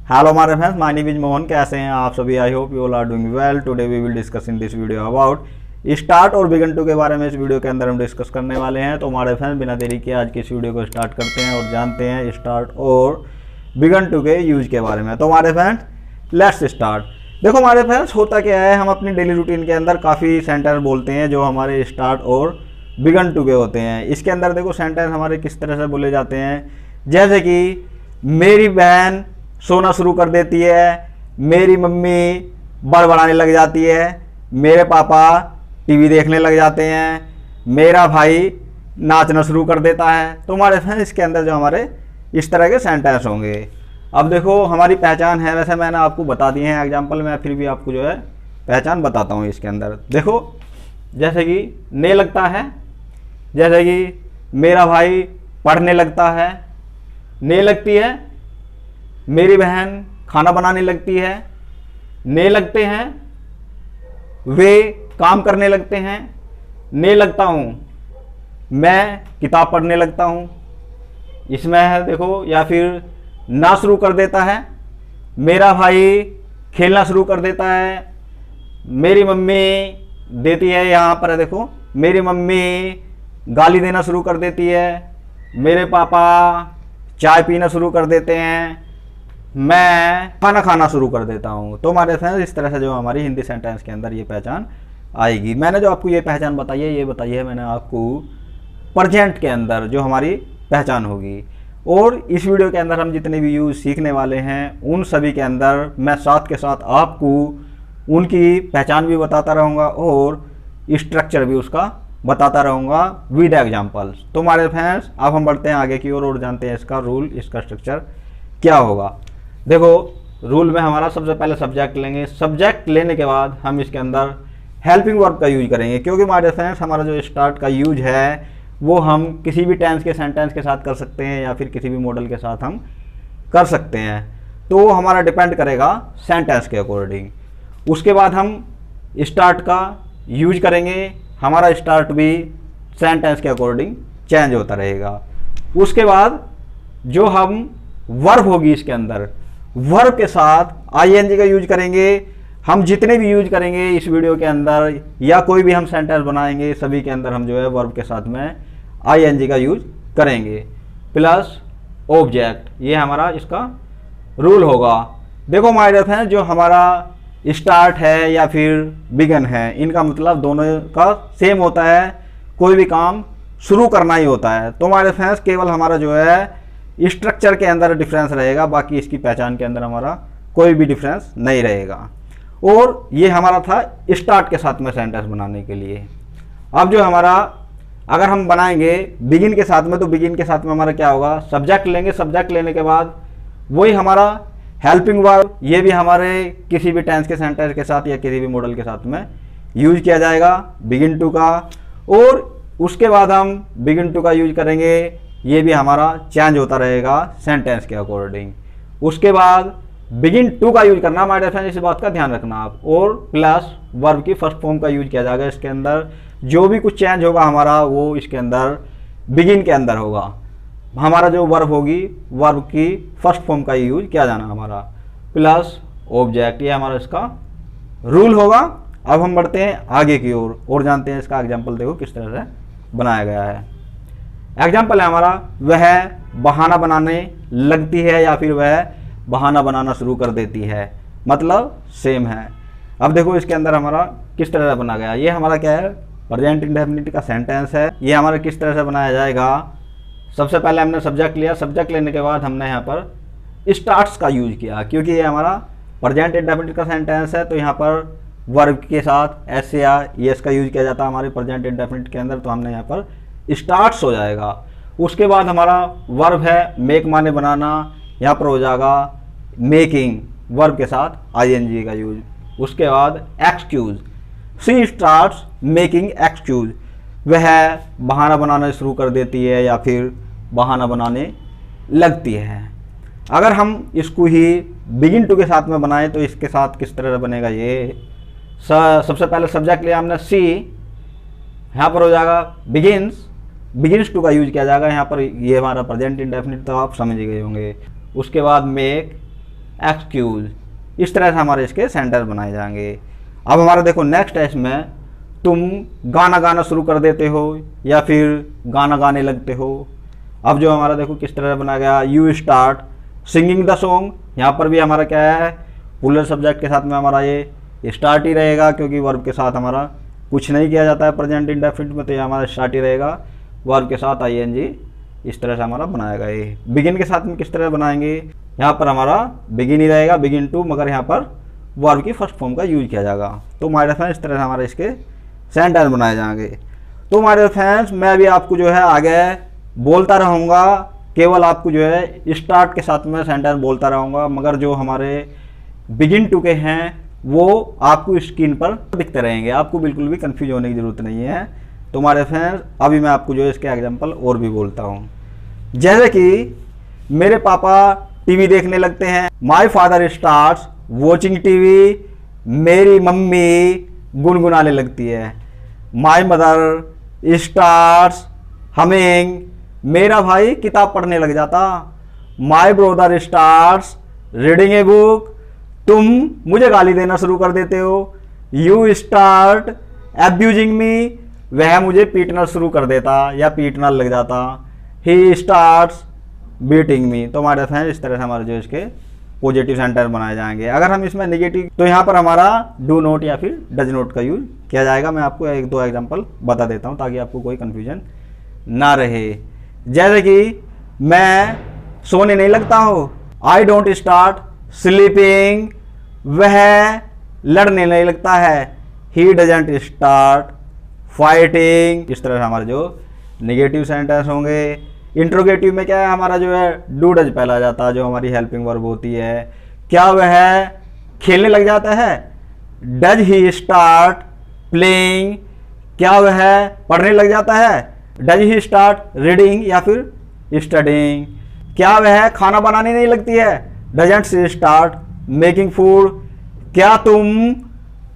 Hello my friends, my name is Mohan. कैसे हैं आप सभी? I hope you all are doing well. Today we will discuss in this video about start और begin to के बारे में इस वीडियो के अंदर हम डिस्कस करने वाले हैं। तो हमारे फ्रेंड्स, बिना देरी के आज की इस वीडियो को स्टार्ट करते हैं और जानते हैं स्टार्ट और बिगिन टू के यूज के बारे में। तो हमारे फ्रेंड्स, लेट्स स्टार्ट। देखो हमारे फ्रेंड्स, होता क्या है, हम अपनी डेली रूटीन के अंदर काफ़ी सेंटेंस बोलते हैं जो हमारे स्टार्ट और बिगिन टू के होते हैं। इसके अंदर देखो सेंटेंस हमारे किस तरह से बोले जाते हैं, जैसे कि मेरी बहन सोना शुरू कर देती है, मेरी मम्मी बड़बड़ाने लग जाती है, मेरे पापा टीवी देखने लग जाते हैं, मेरा भाई नाचना शुरू कर देता है। तो हमारे फ्रेंड्स, इसके अंदर जो हमारे इस तरह के सेंटेंस होंगे। अब देखो हमारी पहचान है, वैसे मैंने आपको बता दिए हैं एग्जाम्पल में, फिर भी आपको जो है पहचान बताता हूँ इसके अंदर। देखो जैसे कि ने लगता है, जैसे कि मेरा भाई पढ़ने लगता है, ने लगती है, मेरी बहन खाना बनाने लगती है, ने लगते हैं, वे काम करने लगते हैं, ने लगता हूँ, मैं किताब पढ़ने लगता हूँ। इसमें है देखो, या फिर ना शुरू कर देता है, मेरा भाई खेलना शुरू कर देता है, मेरी मम्मी देती है, यहाँ पर है देखो, मेरी मम्मी गाली देना शुरू कर देती है, मेरे पापा चाय पीना शुरू कर देते हैं, मैं खाना खाना शुरू कर देता हूँ। तो हमारे फ्रेंड्स, इस तरह से जो हमारी हिंदी सेंटेंस के अंदर ये पहचान आएगी। मैंने जो आपको ये पहचान बताई है, ये बताई है मैंने आपको प्रेजेंट के अंदर जो हमारी पहचान होगी। और इस वीडियो के अंदर हम जितने भी यूज सीखने वाले हैं, उन सभी के अंदर मैं साथ के साथ आपको उनकी पहचान भी बताता रहूँगा और स्ट्रक्चर भी उसका बताता रहूँगा विद एग्जाम्पल्स। तो हमारे फ्रेंड्स, अब हम बढ़ते हैं आगे की ओर जानते हैं इसका रूल, इसका स्ट्रक्चर क्या होगा। देखो रूल में हमारा सबसे पहले सब्जेक्ट लेंगे। सब्जेक्ट लेने के बाद हम इसके अंदर हेल्पिंग वर्ब का यूज करेंगे, क्योंकि हमारे फ्रेंड्स हमारा जो स्टार्ट का यूज है वो हम किसी भी टेंस के सेंटेंस के साथ कर सकते हैं या फिर किसी भी मॉडल के साथ हम कर सकते हैं। तो वो हमारा डिपेंड करेगा सेंटेंस के अकॉर्डिंग। उसके बाद हम स्टार्ट का यूज करेंगे, हमारा स्टार्ट भी सेंटेंस के अकॉर्डिंग चेंज होता रहेगा। उसके बाद जो हम वर्ब होगी इसके अंदर, वर्ब के साथ आईएनजी का यूज करेंगे। हम जितने भी यूज करेंगे इस वीडियो के अंदर या कोई भी हम सेंटेंस बनाएंगे, सभी के अंदर हम जो है वर्ब के साथ में आईएनजी का यूज करेंगे प्लस ऑब्जेक्ट। ये हमारा इसका रूल होगा। देखो हमारे फ्रेंड्स, जो हमारा स्टार्ट है या फिर बिगन है, इनका मतलब दोनों का सेम होता है, कोई भी काम शुरू करना ही होता है। तो हमारे फ्रेंड्स, केवल हमारा जो है स्ट्रक्चर के अंदर डिफरेंस रहेगा, बाकी इसकी पहचान के अंदर हमारा कोई भी डिफरेंस नहीं रहेगा। और ये हमारा था स्टार्ट के साथ में सेंटेंस बनाने के लिए। अब जो हमारा अगर हम बनाएंगे बिगिन के साथ में, तो बिगिन के साथ में हमारा क्या होगा, सब्जेक्ट लेंगे। सब्जेक्ट लेने के बाद वही हमारा हेल्पिंग वर्ब, ये भी हमारे किसी भी टेंस के सेंटेंस के साथ या किसी भी मॉडल के साथ में यूज किया जाएगा बिगिन टू का। और उसके बाद हम बिगिन टू का यूज करेंगे, ये भी हमारा चेंज होता रहेगा सेंटेंस के अकॉर्डिंग। उसके बाद बिगिन टू का यूज करना, हमारे फ्रेंड्स इस बात का ध्यान रखना आप। और प्लस वर्ब की फर्स्ट फॉर्म का यूज किया जाएगा इसके अंदर। जो भी कुछ चेंज होगा हमारा, वो इसके अंदर बिगिन के अंदर होगा। हमारा जो वर्ब होगी, वर्ब की फर्स्ट फॉर्म का यूज किया जाना हमारा प्लस ऑब्जेक्ट। ये हमारा इसका रूल होगा। अब हम बढ़ते हैं आगे की ओर और जानते हैं इसका एग्जाम्पल। देखो किस तरह से बनाया गया है। एग्जाम्पल है हमारा, वह बहाना बनाने लगती है या फिर वह बहाना बनाना शुरू कर देती है, मतलब सेम है। अब देखो इसके अंदर हमारा किस तरह से बना गया। ये हमारा क्या है, प्रेजेंट इंडेफिनिट का सेंटेंस है। ये हमारा किस तरह से बनाया जाएगा, सबसे पहले हमने सब्जेक्ट लिया। सब्जेक्ट लेने के बाद हमने यहाँ पर स्टार्ट्स का यूज किया, क्योंकि ये हमारा प्रेजेंट इंडेफिनिट का सेंटेंस है। तो यहाँ पर वर्ब के साथ एस या एस का यूज किया जाता है हमारे प्रेजेंट इंडेफिनिट के अंदर। तो हमने यहाँ पर स्टार्ट्स हो जाएगा। उसके बाद हमारा वर्ब है मेक माने बनाना, यहाँ पर हो जाएगा मेकिंग, वर्ब के साथ आईएनजी का यूज। उसके बाद excuse, she starts making excuse, वह बहाना बनाना शुरू कर देती है या फिर बहाना बनाने लगती है। अगर हम इसको ही बिगिन टू के साथ में बनाएं तो इसके साथ किस तरह से बनेगा, ये सबसे पहले सब्जेक्ट लिया हमने सी, यहाँ पर हो जाएगा बिगिन्स, बिगिन्स टू का यूज किया जाएगा यहाँ पर। ये हमारा प्रेजेंट इंडेफिनिट, तो आप समझ गए होंगे। उसके बाद मेक, एक्सक्यूज। इस तरह से हमारे इसके सेंटेंस बनाए जाएंगे। अब हमारा देखो नेक्स्ट है, इसमें तुम गाना गाना शुरू कर देते हो या फिर गाना गाने लगते हो। अब जो हमारा देखो किस तरह बनाया गया, you start singing the song. यहाँ पर भी हमारा क्या है, प्लूरल सब्जेक्ट के साथ में हमारा ये स्टार्ट ही रहेगा, क्योंकि वर्ब के साथ हमारा कुछ नहीं किया जाता है प्रेजेंट इंडेफिनिट में, तो ये हमारा स्टार्ट ही रहेगा वर्ब के साथ ing। इस तरह से हमारा बनाएगा। ये बिगिन के साथ में किस तरह बनाएंगे, यहाँ पर हमारा बिगिन ही रहेगा, बिगिन टू, मगर यहाँ पर वर्ब की फर्स्ट फॉर्म का यूज किया जाएगा। तो हमारे फ्रेंड्स इस तरह से हमारे इसके सेंटेंस बनाए जाएंगे। तो हमारे फ्रेंड्स मैं भी आपको जो है आगे बोलता रहूँगा, केवल आपको जो है स्टार्ट के साथ में सेंटेंस बोलता रहूँगा, मगर जो हमारे बिगिन टू के हैं वो आपको स्क्रीन पर दिखते रहेंगे, आपको बिल्कुल भी कंफ्यूज होने की ज़रूरत नहीं है। तो हमारे फ्रेंड्स अभी मैं आपको जो है इसके एग्जांपल और भी बोलता हूँ। जैसे कि मेरे पापा टीवी देखने लगते हैं, my father starts watching TV. मेरी मम्मी गुनगुनाने लगती है, माई मदर स्टार्ट्स हमिंग। मेरा भाई किताब पढ़ने लग जाता, my brother starts reading a book. तुम मुझे गाली देना शुरू कर देते हो, यू स्टार्ट एब्यूजिंग मी। वह मुझे पीटना शुरू कर देता या पीटना लग जाता, ही स्टार्ट्स बीटिंग मी। तो हमारे फ्रेंड इस तरह से हमारे जो इसके पॉजिटिव सेंटेंस बनाए जाएंगे। अगर हम इसमें नेगेटिव, तो यहाँ पर हमारा डू नॉट या फिर डज नॉट का यूज किया जाएगा। मैं आपको एक दो एग्जांपल बता देता हूँ ताकि आपको कोई कंफ्यूजन ना रहे। जैसे कि मैं सोने नहीं लगता हूँ, आई डोंट स्टार्ट स्लीपिंग। वह लड़ने नहीं लगता है, ही डजंट स्टार्ट फाइटिंग। इस तरह से हमारे जो नेगेटिव सेंटेंस होंगे। इंट्रोगेटिव में क्या है, हमारा जो है डू डज पहला जाता है, जो हमारी हेल्पिंग वर्ब होती है। क्या वह खेलने लग जाता है, डज ही स्टार्ट प्लेइंग। क्या वह पढ़ने लग जाता है, डज ही स्टार्ट रीडिंग या फिर स्टडिंग। क्या वह खाना बनाने नहीं लगती है, doesn't she start making food. क्या तुम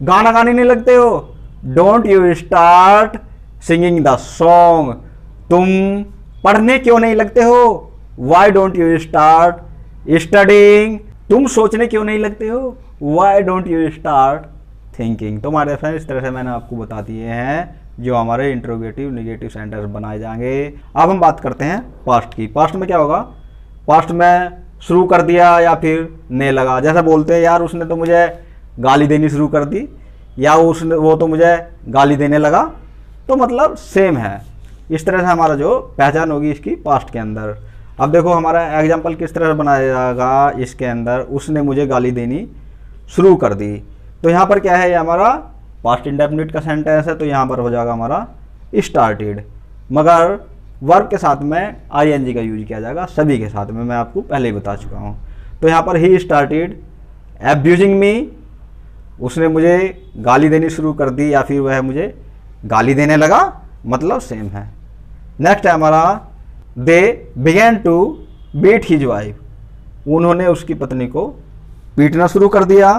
गाना गाने नहीं लगते हो, don't you start singing the song. तुम पढ़ने क्यों नहीं लगते हो, why don't you start studying. तुम सोचने क्यों नहीं लगते हो, why don't you start thinking. तो हमारे फ्रेंड्स इस तरह से मैंने आपको बता दिए हैं जो हमारे इंट्रोगेटिव नेगेटिव सेंटेंस बनाए जाएंगे। अब हम बात करते हैं पास्ट की। पास्ट में क्या होगा, पास्ट में शुरू कर दिया या फिर ने लगा। जैसा बोलते हैं यार उसने तो मुझे गाली देनी शुरू कर दी, या वो तो मुझे गाली देने लगा, तो मतलब सेम है। इस तरह से हमारा जो पहचान होगी इसकी पास्ट के अंदर। अब देखो हमारा एग्जाम्पल किस तरह से बनाया जाएगा इसके अंदर, उसने मुझे गाली देनी शुरू कर दी। तो यहाँ पर क्या है, ये हमारा पास्ट इंडेफिनिट का सेंटेंस है, तो यहाँ पर हो जाएगा हमारा स्टार्टेड, मगर वर्ब के साथ में ing का यूज किया जाएगा सभी के साथ में, मैं आपको पहले ही बता चुका हूँ। तो यहाँ पर ही स्टार्टेड एब्यूजिंग मी, उसने मुझे गाली देनी शुरू कर दी या फिर वह मुझे गाली देने लगा, मतलब सेम है। नेक्स्ट है हमारा they begin to beat his wife, उन्होंने उसकी पत्नी को पीटना शुरू कर दिया।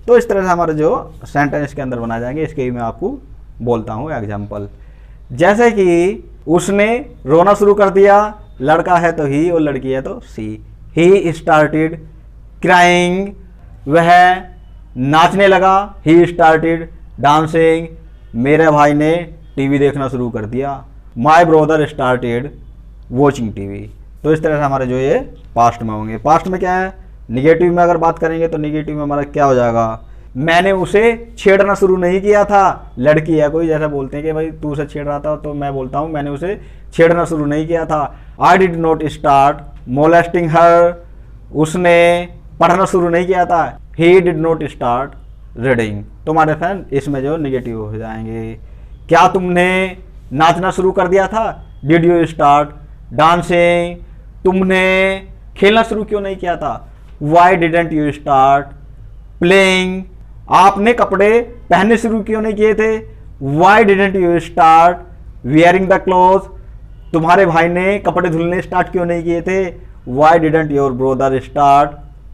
तो इस तरह से हमारे जो सेंटेंस के अंदर बनाए जाएंगे, इसके ही मैं आपको बोलता हूँ एग्जाम्पल। जैसे कि उसने रोना शुरू कर दिया, लड़का है तो ही और लड़की है तो सी। ही स्टार्टेड क्राइंग, वह नाचने लगा, ही स्टार्टेड डांसिंग। मेरे भाई ने टीवी देखना शुरू कर दिया, my brother started watching TV. तो इस तरह से हमारे जो ये पास्ट में होंगे। पास्ट में क्या है, निगेटिव में अगर बात करेंगे तो निगेटिव में हमारा क्या हो जाएगा, मैंने उसे छेड़ना शुरू नहीं किया था, लड़की है कोई, जैसा बोलते हैं कि भाई तू उसे छेड़ रहा था, तो मैं बोलता हूँ मैंने उसे छेड़ना शुरू नहीं किया था। I did not start molesting her, उसने पढ़ना शुरू नहीं किया था, he did not start reading. तो हमारे फ्रेंड इसमें जो निगेटिव हो जाएंगे। क्या तुमने नाचना शुरू कर दिया था, डिड यू स्टार्ट डांसिंग। तुमने खेलना शुरू क्यों नहीं किया था, why didn't you start playing. आपने कपड़े पहनने शुरू क्यों नहीं किए थे, why didn't you start wearing the cloth. तुम्हारे भाई ने कपड़े धुलने स्टार्ट क्यों नहीं किए थे, why didn't your brother start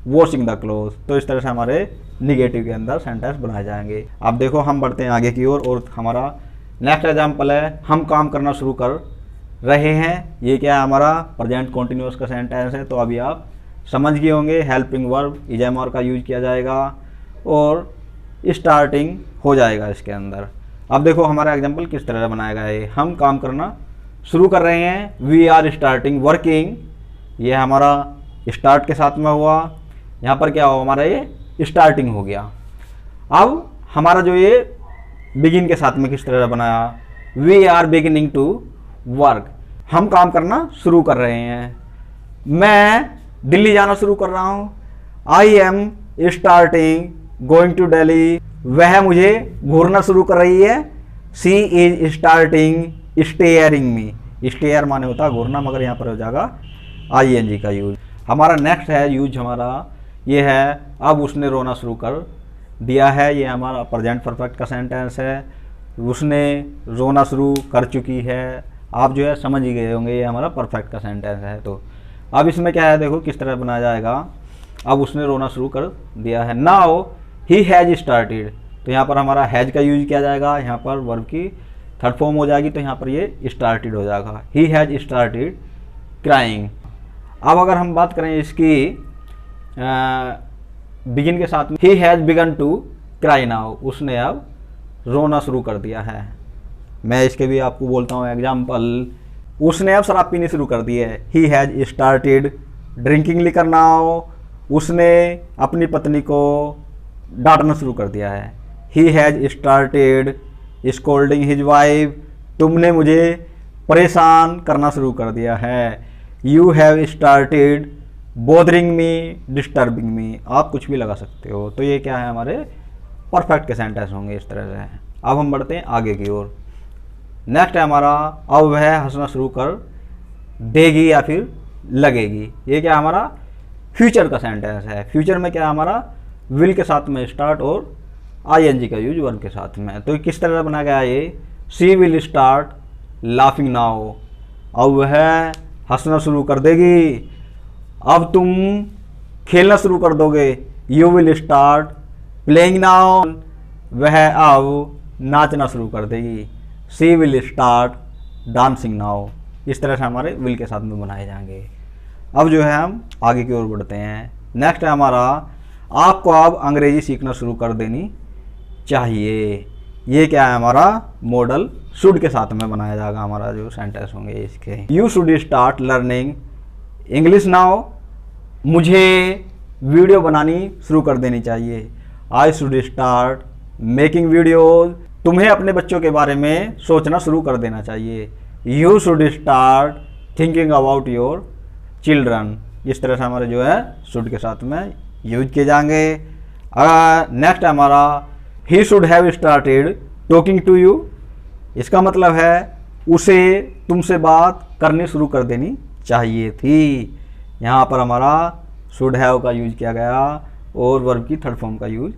washing the cloth. तो इस तरह से हमारे निगेटिव के अंदर सेंटेंस बनाए जाएंगे। अब देखो हम बढ़ते हैं आगे की ओर और हमारा नेक्स्ट एग्जाम्पल है, हम काम करना शुरू कर रहे हैं। ये क्या है, हमारा प्रेजेंट कॉन्टिन्यूअस का सेंटेंस है। तो अभी आप समझ गए होंगे। Helping verb is am are का यूज किया जाएगा और स्टार्टिंग हो जाएगा इसके अंदर। अब देखो हमारा एग्जाम्पल किस तरह से बनाया गया है। हम काम करना शुरू कर रहे हैं, वी आर स्टार्टिंग वर्किंग, ये हमारा स्टार्ट के साथ में हुआ, यहाँ पर क्या हुआ हमारा ये स्टार्टिंग हो गया। अब हमारा जो ये बिगिन के साथ में किस तरह से बनाया, we are beginning to work, हम काम करना शुरू कर रहे हैं। मैं दिल्ली जाना शुरू कर रहा हूँ, I am starting going to Delhi, वह मुझे घूरना शुरू कर रही है, she is starting staring me, stare माने होता है घूरना, मगर यहाँ पर हो जाएगा ING का यूज। हमारा नेक्स्ट है यूज हमारा ये है, अब उसने रोना शुरू कर दिया है, ये हमारा प्रेजेंट परफेक्ट का सेंटेंस है, उसने रोना शुरू कर चुकी है, आप जो है समझ ही गए होंगे ये हमारा परफेक्ट का सेंटेंस है। तो अब इसमें क्या है देखो किस तरह बनाया जाएगा, अब उसने रोना शुरू कर दिया है, नाउ ही हैज स्टार्टेड, तो यहाँ पर हमारा हैज का यूज किया जाएगा, यहाँ पर वर्ब की थर्ड फॉर्म हो जाएगी, तो यहाँ पर ये स्टार्टेड हो जाएगा, ही हैज स्टार्टेड क्राइंग। अब अगर हम बात करें इसकी बिगिन के साथ में, he has began to cry now, उसने अब रोना शुरू कर दिया है। मैं इसके भी आपको बोलता हूँ एग्जाम्पल, उसने अब शराब पीनी शुरू कर दी है, he has started drinking liquor now, उसने अपनी पत्नी को डांटना शुरू कर दिया है, he has started scolding his wife, तुमने मुझे परेशान करना शुरू कर दिया है, you have started bothering me disturbing me, आप कुछ भी लगा सकते हो। तो ये क्या है हमारे परफेक्ट के सेंटेंस होंगे इस तरह से। अब हम बढ़ते हैं आगे की ओर। नेक्स्ट है हमारा, अब वह हंसना शुरू कर देगी या फिर लगेगी, ये क्या हमारा फ्यूचर का सेंटेंस है। फ्यूचर में क्या हमारा विल के साथ में स्टार्ट और ING का यूज वर्ब के साथ में। तो किस तरह बनाया गया ये, she will start laughing now, अब वह हंसना शुरू कर देगी, अब तुम खेलना शुरू कर दोगे, you will start playing now, वह अब नाचना शुरू कर देगी, she will start dancing now. इस तरह से हमारे विल के साथ में बनाए जाएंगे। अब जो है हम आगे की ओर बढ़ते हैं। नेक्स्ट है हमारा, आपको अब अंग्रेजी सीखना शुरू कर देनी चाहिए, ये क्या है हमारा मॉडल शुड के साथ में बनाया जाएगा। हमारा जो सेंटेंस होंगे इसके, you should start learning English now, मुझे वीडियो बनानी शुरू कर देनी चाहिए, I should start making videos, तुम्हें अपने बच्चों के बारे में सोचना शुरू कर देना चाहिए, you should start thinking about your children. इस तरह से हमारे जो है शुड के साथ में यूज किए जाएंगे। नेक्स्ट है हमारा, he should have started talking to you, इसका मतलब है उसे तुमसे बात करनी शुरू कर देनी चाहिए थी। यहाँ पर हमारा शुड हैव का यूज किया गया और वर्ब की थर्ड फॉर्म का यूज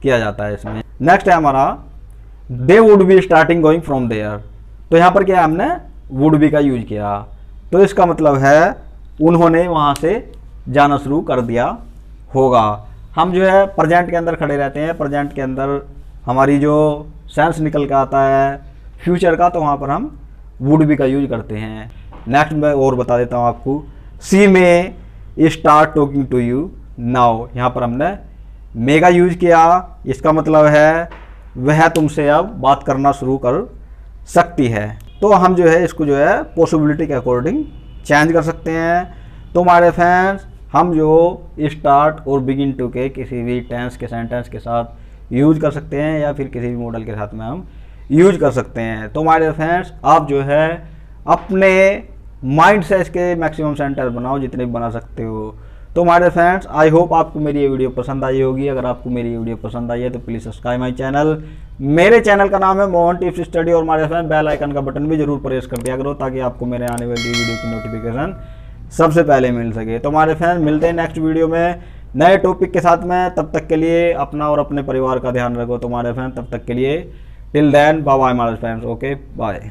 किया जाता है इसमें। नेक्स्ट है हमारा, they would be starting going from there, तो यहाँ पर क्या हमने वुड बी का यूज किया, तो इसका मतलब है उन्होंने वहाँ से जाना शुरू कर दिया होगा। हम जो है प्रेजेंट के अंदर खड़े रहते हैं, प्रेजेंट के अंदर हमारी जो सेंस निकल के आता है फ्यूचर का, तो वहाँ पर हम वुड बी का यूज करते हैं। नेक्स्ट मैं और बता देता हूँ आपको, सी में start talking to you now, यहाँ पर हमने मे का यूज किया, इसका मतलब है वह तुमसे अब बात करना शुरू कर सकती है। तो हम जो है इसको जो है पॉसिबिलिटी के अकॉर्डिंग चेंज कर सकते हैं। तो हमारे फ्रेंड्स, हम जो स्टार्ट और बिगिन टू के किसी भी टेंस के सेंटेंस के साथ यूज कर सकते हैं या फिर किसी भी मॉडल के साथ में हम यूज कर सकते हैं। तो हमारे फ्रेंड्स, आप जो है अपने माइंड से इसके मैक्सिमम सेंटेंस बनाओ जितने भी बना सकते हो। तो हमारे फ्रेंड्स, आई होप आपको मेरी ये वीडियो पसंद आई होगी। अगर आपको मेरी ये वीडियो पसंद आई है तो प्लीज़ सब्सक्राइब माई चैनल। मेरे चैनल का नाम है मोहन टिप्स स्टडी, और हमारे फ्रेंड्स बेल आइकन का बटन भी जरूर प्रेस कर दिया करो ताकि आपको मेरे आने वाली वीडियो की नोटिफिकेशन सबसे पहले मिल सके। तो हमारे फ्रेंड्स, मिलते हैं नेक्स्ट वीडियो में नए टॉपिक के साथ में। तब तक के लिए अपना और अपने परिवार का ध्यान रखो। तो हमारे फ्रेंड्स, तब तक के लिए टिल देन बाय बाय हमारे फ्रेंड्स, ओके बाय।